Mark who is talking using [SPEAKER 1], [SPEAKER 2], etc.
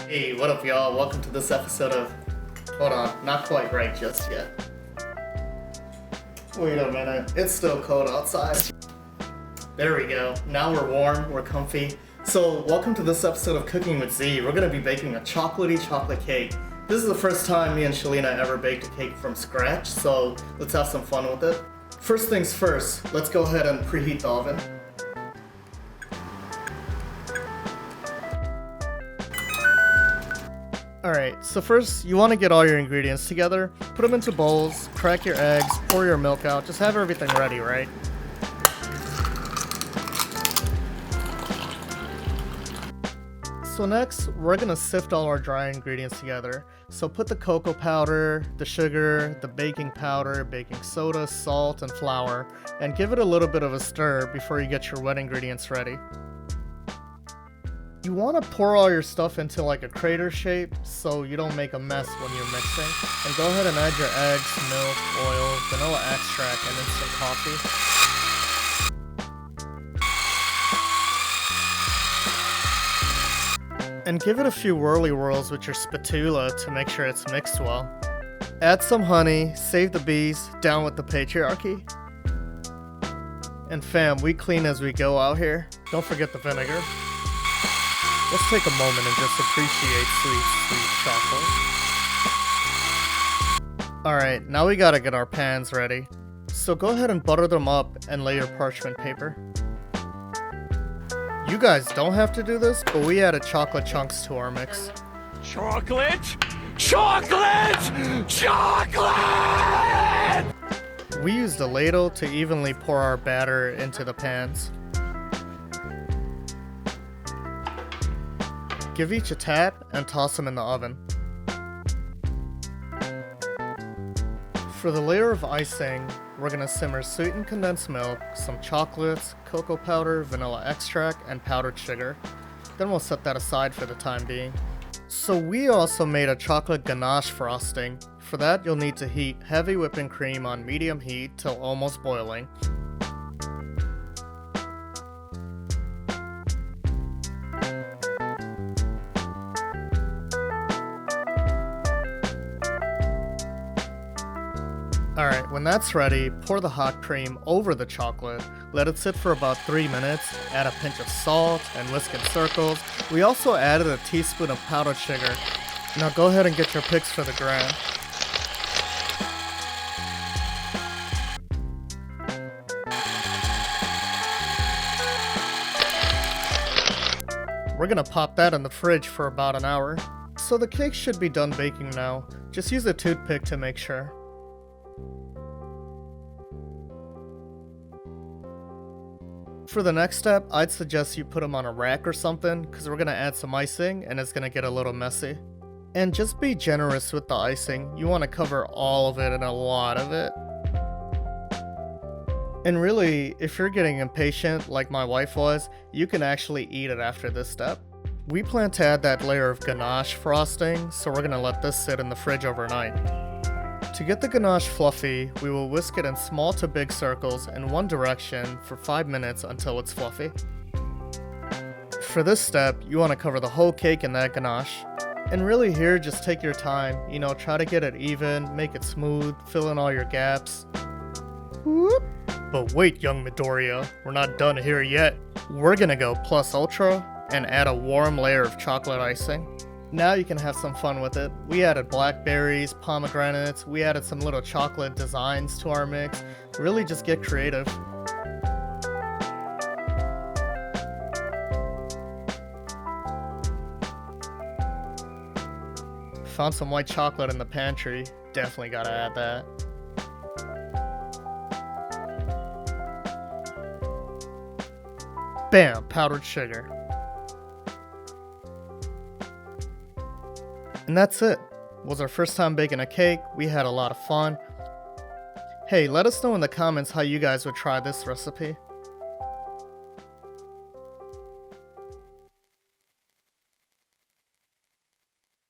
[SPEAKER 1] Hey, what up y'all? Welcome to this episode of... Hold on, not quite right just yet. Wait a minute, it's still cold outside. There we go, now we're warm, we're comfy. So, welcome to this episode of Cooking with Z. We're gonna be baking a chocolatey chocolate cake. This is the first time me and Shalina ever baked a cake from scratch, so let's have some fun with it. First things first, let's go ahead and preheat the oven. Alright, so first you want to get all your ingredients together, put them into bowls, crack your eggs, pour your milk out, just have everything ready, right? So next, we're going to sift all our dry ingredients together. So put the cocoa powder, the sugar, the baking powder, baking soda, salt, and flour, and give it a little bit of a stir before you get your wet ingredients ready. You want to pour all your stuff into like a crater shape so you don't make a mess when you're mixing. And go ahead and add your eggs, milk, oil, vanilla extract, and instant coffee. And give it a few whirly whirls with your spatula to make sure it's mixed well. Add some honey, save the bees, down with the patriarchy. And fam, we clean as we go out here. Don't forget the vinegar. Let's take a moment and just appreciate sweet chocolate. Alright, now we gotta get our pans ready. So go ahead and butter them up and lay your parchment paper. You guys don't have to do this, but we added chocolate chunks to our mix.
[SPEAKER 2] Chocolate! Chocolate! Chocolate!
[SPEAKER 1] We used a ladle to evenly pour our batter into the pans. Give each a tap and toss them in the oven. For the layer of icing, we're going to simmer sweetened condensed milk, some chocolates, cocoa powder, vanilla extract, and powdered sugar. Then we'll set that aside for the time being. So we also made a chocolate ganache frosting. For that, you'll need to heat heavy whipping cream on medium heat till almost boiling. Alright, when that's ready, pour the hot cream over the chocolate, let it sit for about 3 minutes, add a pinch of salt, and whisk in circles. We also added a teaspoon of powdered sugar. Now go ahead and get your picks for the gram. We're gonna pop that in the fridge for about an hour. So the cake should be done baking now. Just use a toothpick to make sure. For the next step, I'd suggest you put them on a rack or something, because we're going to add some icing and it's going to get a little messy. And just be generous with the icing. You want to cover all of it and a lot of it. And really, if you're getting impatient like my wife was, you can actually eat it after this step. We plan to add that layer of ganache frosting, so we're going to let this sit in the fridge overnight. To get the ganache fluffy, we will whisk it in small to big circles in one direction for 5 minutes until it's fluffy. For this step, you want to cover the whole cake in that ganache. And really here, just take your time, try to get it even, make it smooth, fill in all your gaps. Whoop. But wait, young Midoriya, we're not done here yet. We're gonna go plus ultra and add a warm layer of chocolate icing. Now you can have some fun with it. We added blackberries, pomegranates, we added some little chocolate designs to our mix. Really just get creative. Found some white chocolate in the pantry. Definitely gotta add that. Bam! Powdered sugar. And that's it. It was our first time baking a cake. We had a lot of fun. Hey, let us know in the comments how you guys would try this recipe.